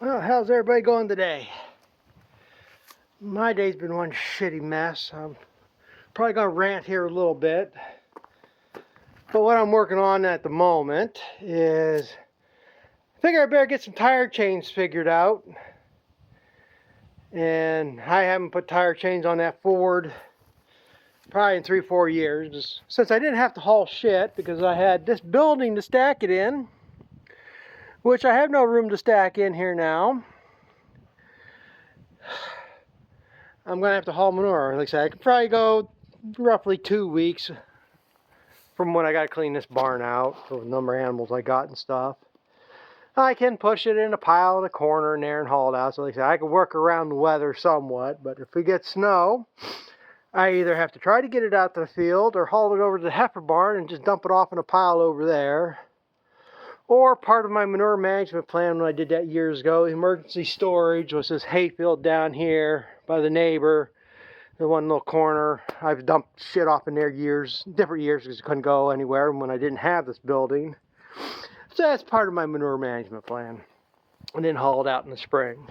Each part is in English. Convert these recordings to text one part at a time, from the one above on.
Well, how's everybody going today? My day's been one shitty mess. I'm probably going to rant here a little bit. But what I'm working on at the moment is I figure I better get some tire chains figured out. And I haven't put tire chains on that Ford probably in 3-4 years. Since I didn't have to haul shit because I had this building to stack it in, which I have no room to stack in here now. I'm going to have to haul manure. Like I said, I could probably go roughly 2 weeks from when I got to clean this barn out for the number of animals I got and stuff. I can push it in a pile in a corner in there and haul it out. So like I said, I can work around the weather somewhat. But if we get snow, I either have to try to get it out to the field or haul it over to the heifer barn and just dump it off in a pile over there. Or part of my manure management plan when I did that years ago, emergency storage was this hayfield down here by the neighbor, the one little corner. I've dumped shit off in there different years because I couldn't go anywhere when I didn't have this building. So that's part of my manure management plan. And then haul it out in the spring.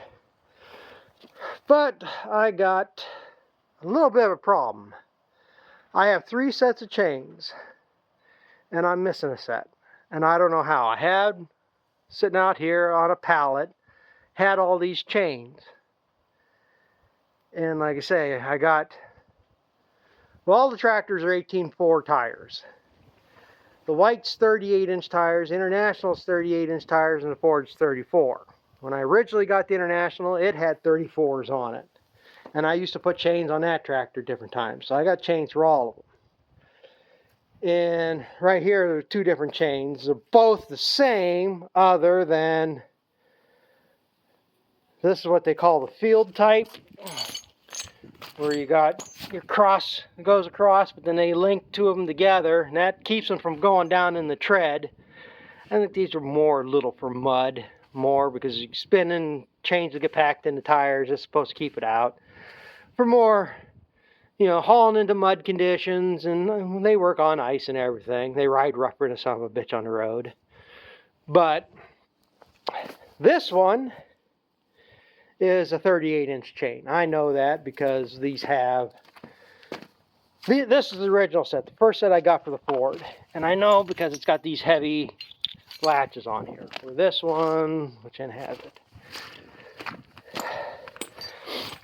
But I got a little bit of a problem. I have 3 sets of chains and I'm missing a set. And I don't know how. I had, sitting out here on a pallet, had all these chains. And like I say, I got, well, all the tractors are 18.4 tires. The white's 38-inch tires, International's 38-inch tires, and the Ford's 34. When I originally got the International, it had 34s on it. And I used to put chains on that tractor different times. So I got chains for all of them. And right here, there are 2 different chains. They're both the same, other than this is what they call the field type, where you got your cross, it goes across, but then they link 2 of them together, and that keeps them from going down in the tread. I think these are more little for mud, more because you spin in chains that get packed in the tires. It's supposed to keep it out. For more, you know, hauling into mud conditions, and they work on ice and everything. They ride rougher than a son of a bitch on the road. But this one is a 38-inch chain. I know that because these have, this is the original set, the first set I got for the Ford. And I know because it's got these heavy latches on here. For this one, which one has it?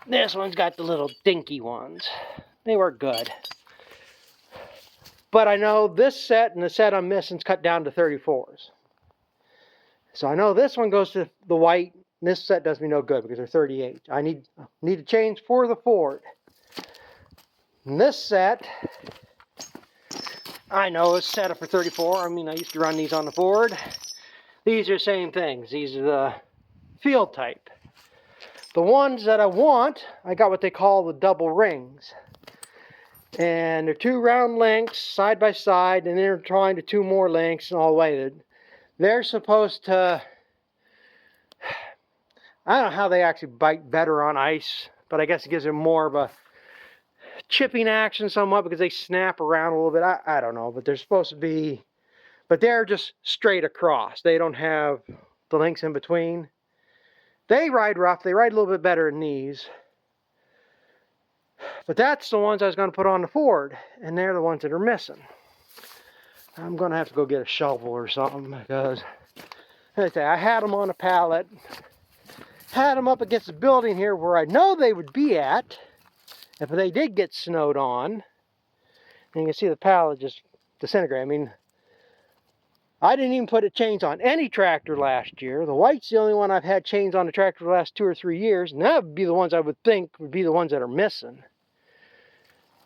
This one's got the little dinky ones. They work good. But I know this set and the set I'm missing is cut down to 34s. So I know this one goes to the white. And this set does me no good because they're 38. I need to change for the Ford. And this set, I know is set up for 34. I mean, I used to run these on the Ford. These are the same things. These are the field type. The ones that I want, I got what they call the double rings. And they're 2 round links side by side and intertwined to 2 more links and all weighted. They're supposed to, I don't know how they actually bite better on ice, but I guess it gives them more of a chipping action somewhat because they snap around a little bit. I don't know, but they're supposed to be, but they're just straight across. They don't have the links in between. They ride rough. They ride a little bit better than these. But that's the ones I was going to put on the Ford, and they're the ones that are missing. I'm going to have to go get a shovel or something because, like I say, I had them on a pallet. Had them up against the building here where I know they would be at if they did get snowed on. And you can see the pallet just disintegrate. I mean, I didn't even put chains on any tractor last year. The white's the only one I've had chains on the tractor the last 2 or 3 years. And that would be the ones I would think would be the ones that are missing.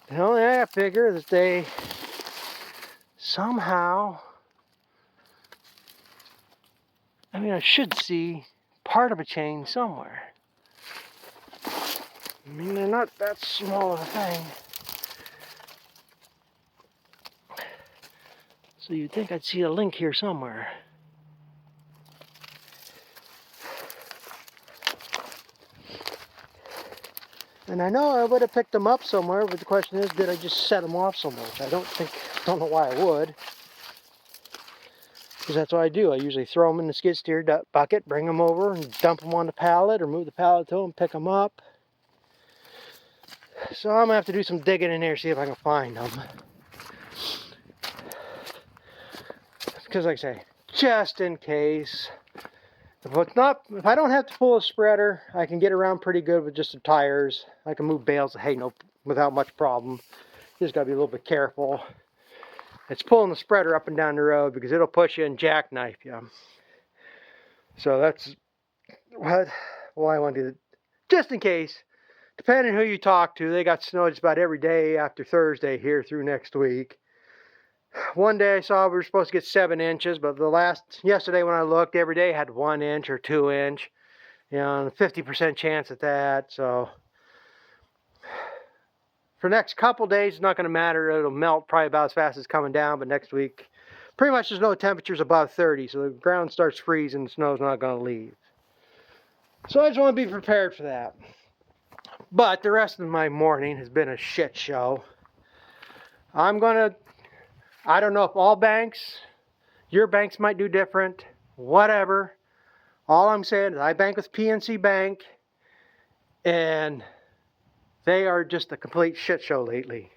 The only thing I figure is that they somehow, I mean, I should see part of a chain somewhere. I mean, they're not that small of a thing. So you'd think I'd see a link here somewhere. And I know I would have picked them up somewhere, but the question is, did I just set them off somewhere? Which I don't know why I would. Because that's what I do. I usually throw them in the skid steer bucket, bring them over and dump them on the pallet, or move the pallet to them, pick them up. So I'm going to have to do some digging in there, see if I can find them. Because like I say, just in case. If I don't have to pull a spreader, I can get around pretty good with just the tires. I can move bales of hay without much problem. Just got to be a little bit careful. It's pulling the spreader up and down the road because it'll push you and jackknife you. So that's why I want to do it. Just in case, depending on who you talk to, they got snow just about every day after Thursday here through next week. One day I saw we were supposed to get 7 inches, but yesterday when I looked, every day had 1 inch or 2 inch. You know, 50% chance at that. So for the next couple days, it's not going to matter. It'll melt probably about as fast as it's coming down, but next week, pretty much there's no temperatures above 30, so the ground starts freezing, the snow's not going to leave. So I just want to be prepared for that. But the rest of my morning has been a shit show. I don't know if all banks, your banks might do different, whatever. All I'm saying is I bank with PNC Bank, and they are just a complete shit show lately.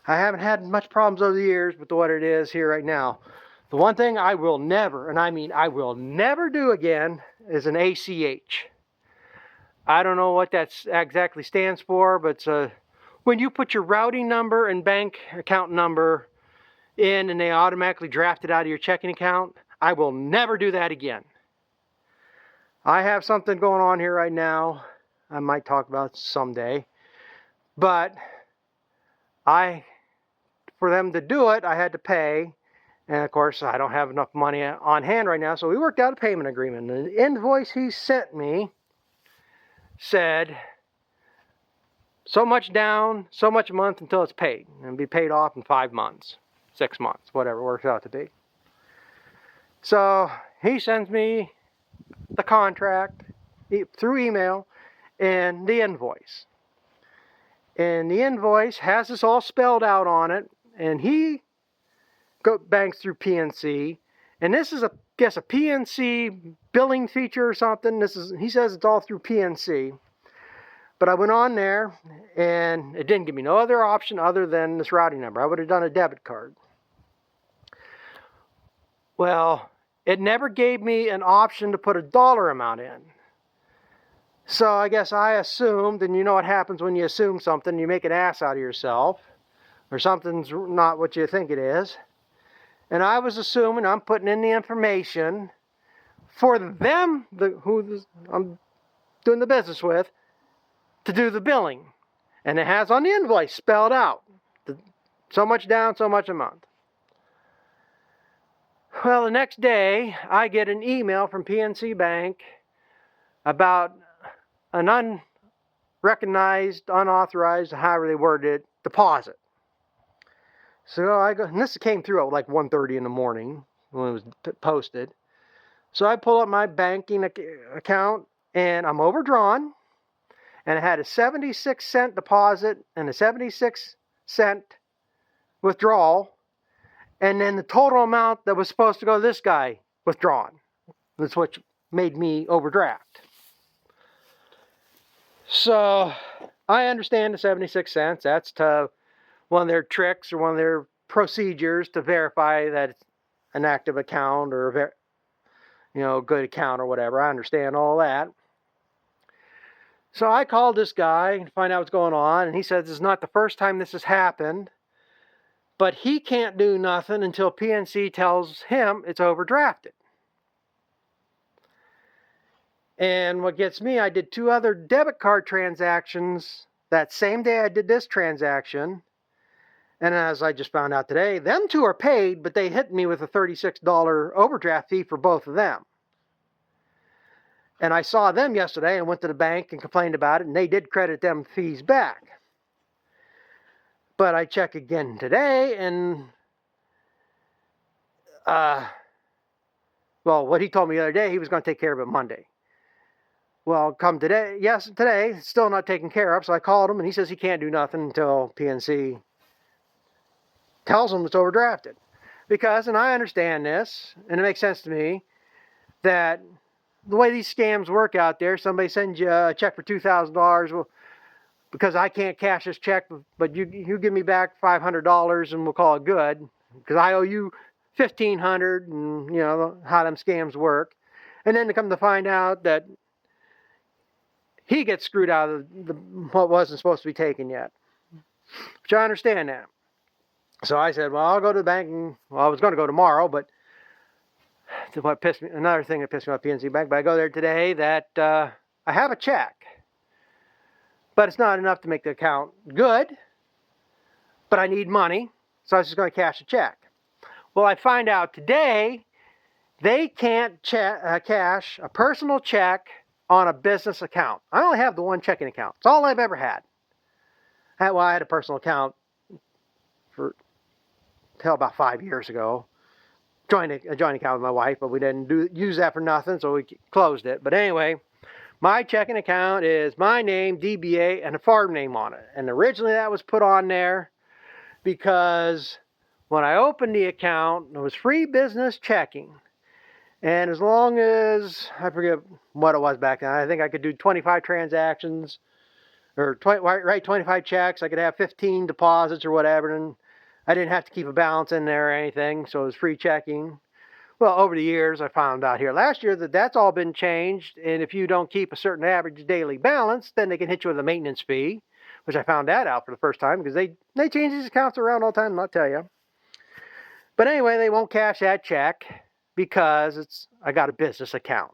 I haven't had much problems over the years with what it is here right now. The one thing I will never, and I mean I will never do again, is an ACH. I don't know what that exactly stands for, but it's when you put your routing number and bank account number in and they automatically draft it out of your checking account, I will never do that again. I have something going on here right now I might talk about someday, but for them to do it, I had to pay, and of course I don't have enough money on hand right now, so we worked out a payment agreement. The invoice he sent me said so much down, so much a month until it's paid, and be paid off in 5 months. 6 months, whatever it works out to be. So he sends me the contract through email and the invoice. And the invoice has this all spelled out on it, and he banks through PNC. And this is a PNC billing feature or something. He says it's all through PNC. But I went on there, and it didn't give me no other option other than this routing number. I would have done a debit card. Well, it never gave me an option to put a dollar amount in. So I guess I assumed, and you know what happens when you assume something, you make an ass out of yourself, or something's not what you think it is. And I was assuming I'm putting in the information for them, who I'm doing the business with, to do the billing. And it has on the invoice spelled out, so much down, so much a month. Well, the next day, I get an email from PNC Bank about an unrecognized, unauthorized, however they worded it, deposit. So I go, and this came through at like 1:30 in the morning when it was posted. So I pull up my banking account, and I'm overdrawn, and it had a 76-cent deposit and a 76-cent withdrawal. And then the total amount that was supposed to go to this guy withdrawn. That's what made me overdraft. So I understand the 76 cents. That's one of their tricks or one of their procedures to verify that it's an active account or a good account or whatever. I understand all that. So I called this guy to find out what's going on, and he says this is not the first time this has happened. But he can't do nothing until PNC tells him it's overdrafted. And what gets me, I did 2 other debit card transactions that same day I did this transaction. And as I just found out today, them 2 are paid, but they hit me with a $36 overdraft fee for both of them. And I saw them yesterday and went to the bank and complained about it, and they did credit them fees back. But I check again today, and what he told me the other day, he was going to take care of it Monday. Well, come today, today, still not taken care of. So I called him, and he says he can't do nothing until PNC tells him it's overdrafted. Because, and I understand this, and it makes sense to me, that the way these scams work out there, somebody sends you a check for $2,000, well, because I can't cash this check, but you give me back $500 and we'll call it good, because I owe you $1,500, and you know how them scams work. And then to come to find out that he gets screwed out of what wasn't supposed to be taken yet. Which I understand that. So I said, well, I'll go to the bank, and well, I was going to go tomorrow, but what pissed me, another thing that pissed me off PNC Bank, but I go there today that I have a check, but it's not enough to make the account good, but I need money, so I was just going to cash a check. Well, I find out today they can't cash a personal check on a business account. I only have the one checking account. It's all I've ever had. Well, I had a personal account for about 5 years ago. A joint account with my wife, but we didn't use that for nothing, so we closed it. But anyway, my checking account is my name, DBA, and a farm name on it. And originally that was put on there because when I opened the account, it was free business checking. And as long as, I forget what it was back then, I think I could do 25 transactions, or write 25 checks. I could have 15 deposits or whatever, and I didn't have to keep a balance in there or anything, so it was free checking. Well, over the years, I found out here last year that that's all been changed, and if you don't keep a certain average daily balance, then they can hit you with a maintenance fee, which I found that out for the first time, because they change these accounts around all the time, I'll tell you. But anyway, they won't cash that check because I got a business account.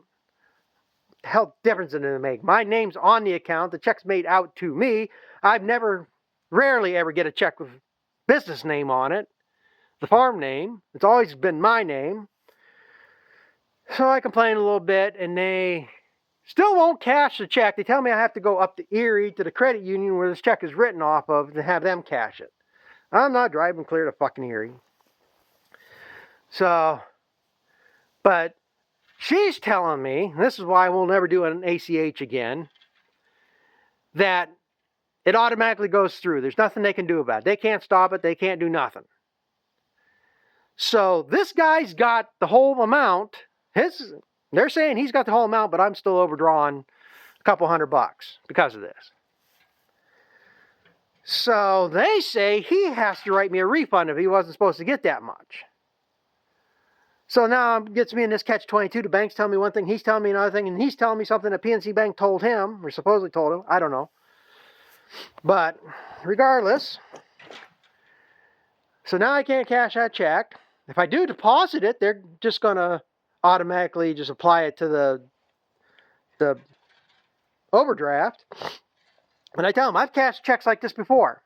The hell difference did it make? My name's on the account, the check's made out to me. I've rarely ever get a check with business name on it, the farm name. It's always been my name. So I complain a little bit, and they still won't cash the check. They tell me I have to go up to Erie to the credit union where this check is written off of to have them cash it. I'm not driving clear to fucking Erie. So, but she's telling me, and this is why we'll never do an ACH again, that it automatically goes through. There's nothing they can do about it. They can't stop it. They can't do nothing. So this guy's got the whole amount. They're saying he's got the whole amount, but I'm still overdrawn a couple $100 because of this. So they say he has to write me a refund if he wasn't supposed to get that much. So now it gets me in this catch-22. The bank's telling me one thing, he's telling me another thing, and he's telling me something that PNC Bank told him, or supposedly told him. I don't know. But regardless, so now I can't cash that check. If I do deposit it, they're just going to automatically just apply it to the overdraft. And I tell them, I've cashed checks like this before.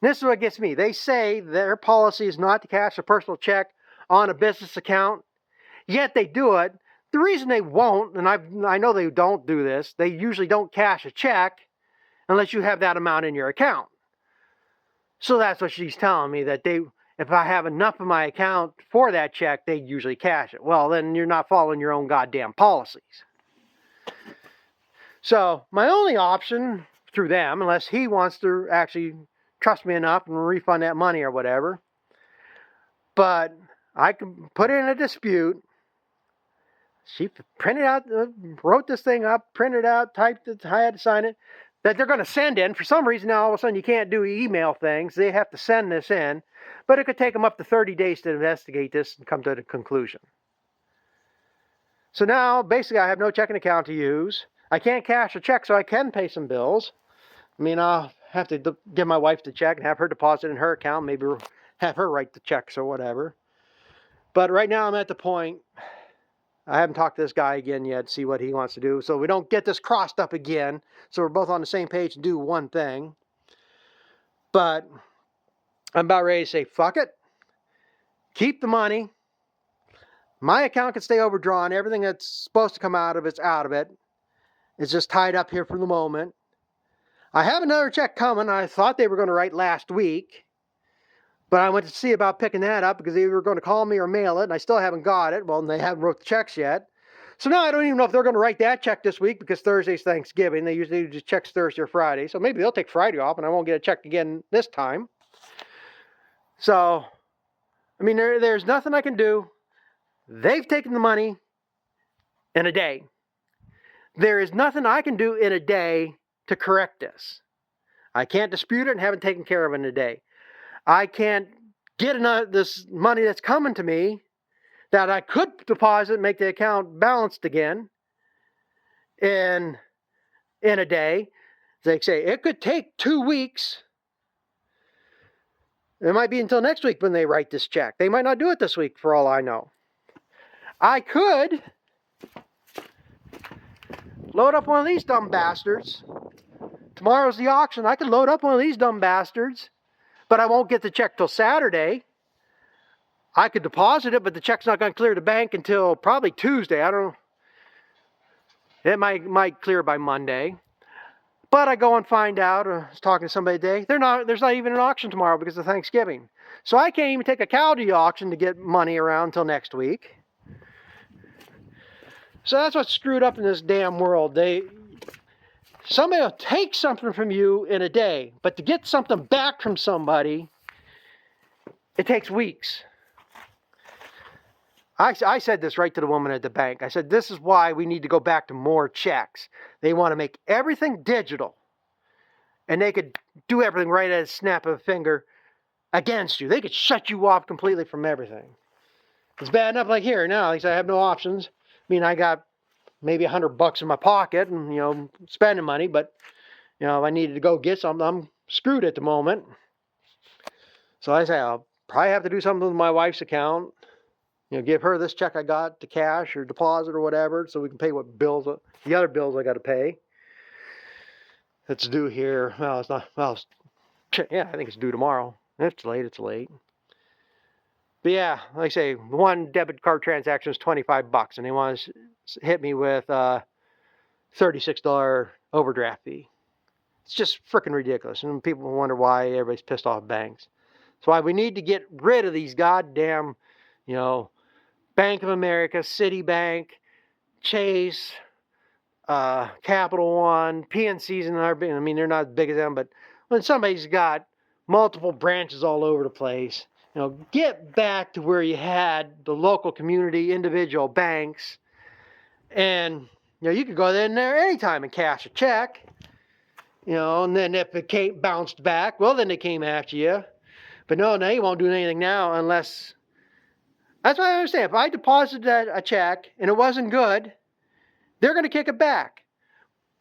And this is what gets me. They say their policy is not to cash a personal check on a business account, yet they do it. The reason they won't, and I know they don't do this, they usually don't cash a check unless you have that amount in your account. So that's what she's telling me, that if I have enough in my account for that check, they usually cash it. Well, then you're not following your own goddamn policies. So my only option through them, unless he wants to actually trust me enough and refund that money or whatever, but I can put in a dispute. She printed out, wrote this thing up, printed out, typed it, I had to sign it, that they're going to send in. For some reason now all of a sudden you can't do email things. They have to send this in. But it could take them up to 30 days to investigate this and come to the conclusion. So now basically I have no checking account to use. I can't cash a check so I can pay some bills. I mean, I'll have to give my wife the check and have her deposit in her account. Maybe have her write the checks or whatever. But right now I'm at the point, I haven't talked to this guy again yet to see what he wants to do. So we don't get this crossed up again. So we're both on the same page and do one thing. But I'm about ready to say, fuck it. Keep the money. My account can stay overdrawn. Everything that's supposed to come out of it's out of it. It's just tied up here for the moment. I have another check coming. I thought they were going to write last week. But I went to see about picking that up because they were going to call me or mail it, and I still haven't got it. Well, they haven't wrote the checks yet. So now I don't even know if they're going to write that check this week because Thursday's Thanksgiving. They usually do just checks Thursday or Friday. So maybe they'll take Friday off and I won't get a check again this time. So I mean, there's nothing I can do. They've taken the money in a day. There is nothing I can do in a day to correct this. I can't dispute it and have it taken care of in a day. I can't get this money that's coming to me that I could deposit, make the account balanced again in a day. They say it could take 2 weeks. It might be until next week when they write this check. They might not do it this week for all I know. I could load up one of these dumb bastards. Tomorrow's the auction. I could load up one of these dumb bastards, but I won't get the check till Saturday. I could deposit it, but the check's not going to clear the bank until probably Tuesday. I don't know. It might clear by Monday. But I go and find out, I was talking to somebody today, there's not even an auction tomorrow because of Thanksgiving. So I can't even take a cow to the auction to get money around until next week. So that's what's screwed up in this damn world. Somebody will take something from you in a day, but to get something back from somebody, it takes weeks. I said this right to the woman at the bank. I said, this is why we need to go back to more checks. They want to make everything digital. And they could do everything right at a snap of a finger against you. They could shut you off completely from everything. It's bad enough like here now. At least I have no options. I mean, I got maybe $100 in my pocket and, spending money. But, if I needed to go get something, I'm screwed at the moment. So I say, I'll probably have to do something with my wife's account. Give her this check I got to cash or deposit or whatever, so we can pay the other bills I got to pay. It's due here. Well, it's not. Well, yeah, I think it's due tomorrow. If it's late, it's late. But yeah, like I say, one debit card transaction is $25, and they want to hit me with a $36 overdraft fee. It's just freaking ridiculous, and people wonder why everybody's pissed off banks. That's why we need to get rid of these goddamn, Bank of America, Citibank, Chase, Capital One, PNC's in our, I mean, they're not as big as them, but when somebody's got multiple branches all over the place, get back to where you had the local community, individual banks, and, you could go in there anytime and cash a check, and then if it bounced back, well, then they came after you. But no, you won't do anything now unless... That's what I understand. If I deposited a check and it wasn't good, they're going to kick it back.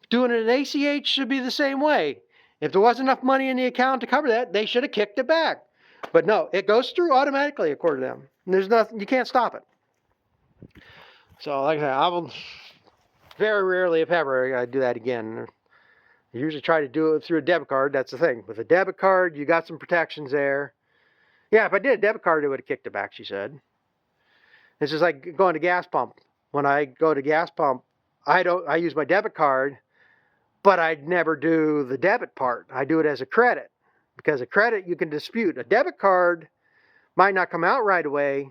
Doing it in ACH should be the same way. If there wasn't enough money in the account to cover that, they should have kicked it back. But no, it goes through automatically according to them. And there's nothing, you can't stop it. So like I said, I will very rarely, if ever, I do that again. I usually try to do it through a debit card. That's the thing. With a debit card, you got some protections there. Yeah, if I did a debit card, it would have kicked it back, she said. It's just like going to gas pump. When I go to gas pump, I use my debit card, but I never do the debit part. I do it as a credit, because a credit you can dispute. A debit card might not come out right away,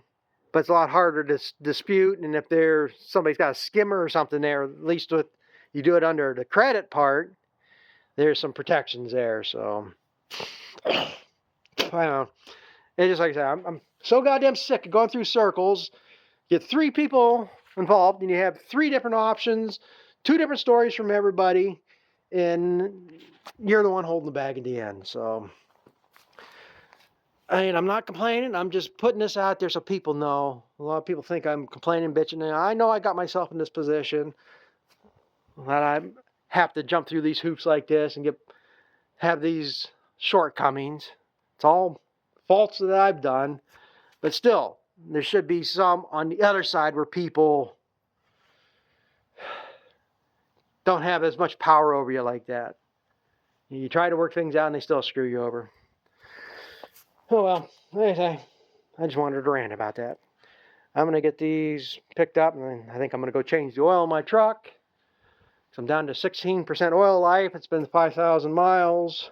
but it's a lot harder to dispute. And if somebody's got a skimmer or something there, at least you do it under the credit part, there's some protections there. So I don't know. It's just like I said, I'm so goddamn sick of going through circles. Get 3 people involved, and you have 3 different options, 2 different stories from everybody, and you're the one holding the bag at the end. So, I'm not complaining. I'm just putting this out there so people know. A lot of people think I'm complaining, bitching. And I know I got myself in this position, that I have to jump through these hoops like this and have these shortcomings. It's all faults that I've done, but still, there should be some on the other side where people don't have as much power over you like that. You try to work things out and they still screw you over. Oh well, I just wanted to rant about that. I'm going to get these picked up, and I think I'm going to go change the oil in my truck. So I'm down to 16% oil life. It's been 5,000 miles.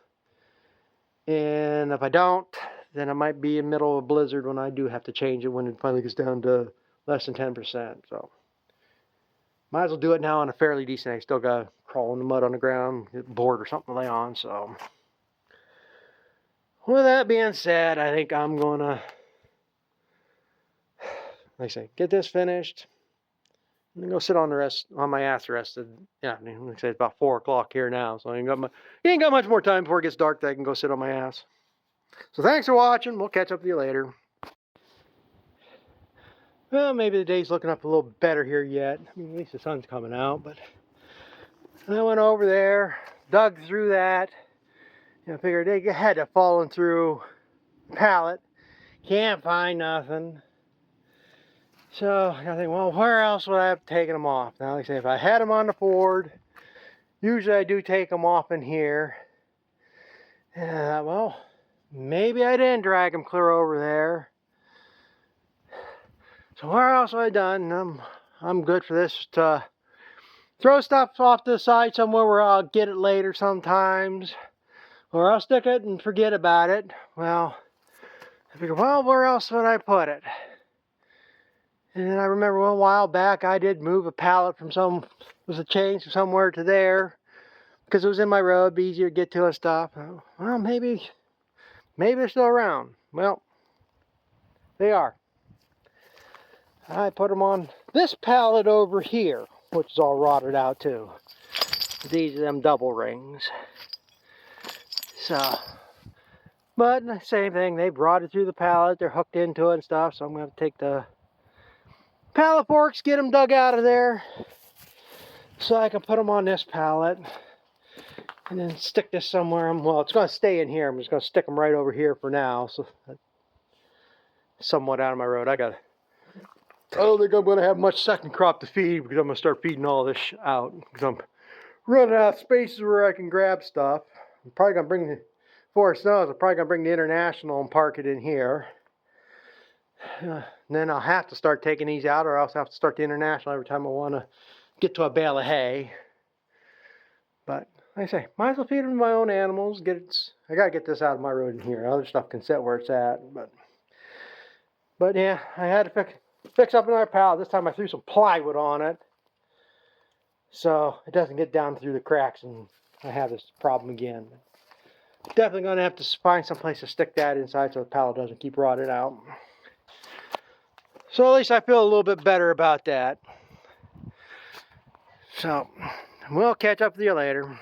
And if I don't, then I might be in the middle of a blizzard when I do have to change it, when it finally gets down to less than 10%. So might as well do it now on a fairly decent day. Still got to crawl in the mud on the ground, get board or something to lay on. So with that being said, I think I'm going to like I say, get this finished, and then go sit on my ass the rest of the afternoon. Like I say, it's about 4 o'clock here now, so I ain't got much more time before it gets dark that I can go sit on my ass. So thanks for watching. We'll catch up with you later. Well, maybe the day's looking up a little better here yet. I mean, at least the sun's coming out, but I went over there, dug through that. I figured they had to fallen through pallet. Can't find nothing. So I think, well, where else would I have taken them off? Now, like I say, if I had them on the Ford, usually I do take them off in here. Well, maybe I didn't drag them clear over there. So where else have I done? I'm good for this to throw stuff off to the side somewhere where I'll get it later sometimes. Or I'll stick it and forget about it. Well, I figured, well, where else would I put it? And then I remember a while back I did move a pallet from was a change from somewhere to there. Because it was in my road, it'd be easier to get to and stuff. Well, maybe they're still around. Well, they are. I put them on this pallet over here, which is all rotted out too. These are them double rings. So, but same thing, they've rotted through the pallet, they're hooked into it and stuff, so I'm going to take the pallet forks, get them dug out of there, so I can put them on this pallet, and then stick this somewhere. Well, it's going to stay in here, I'm just going to stick them right over here for now, so that's somewhat out of my road. I don't think I'm going to have much second crop to feed, because I'm going to start feeding all this out, because I'm running out of spaces where I can grab stuff. I'm probably going to bring before it snows, I'm probably going to bring the International and park it in here. Then I'll have to start taking these out, or else I'll have to start the International every time I want to get to a bale of hay. But like I say, might as well feed them to my own animals. I got to get this out of my road in here. Other stuff can sit where it's at. But yeah, I had to fix up another pallet. This time I threw some plywood on it, so it doesn't get down through the cracks and I have this problem again. Definitely going to have to find some place to stick that inside so the pallet doesn't keep rotting out. So at least I feel a little bit better about that. So we'll catch up with you later.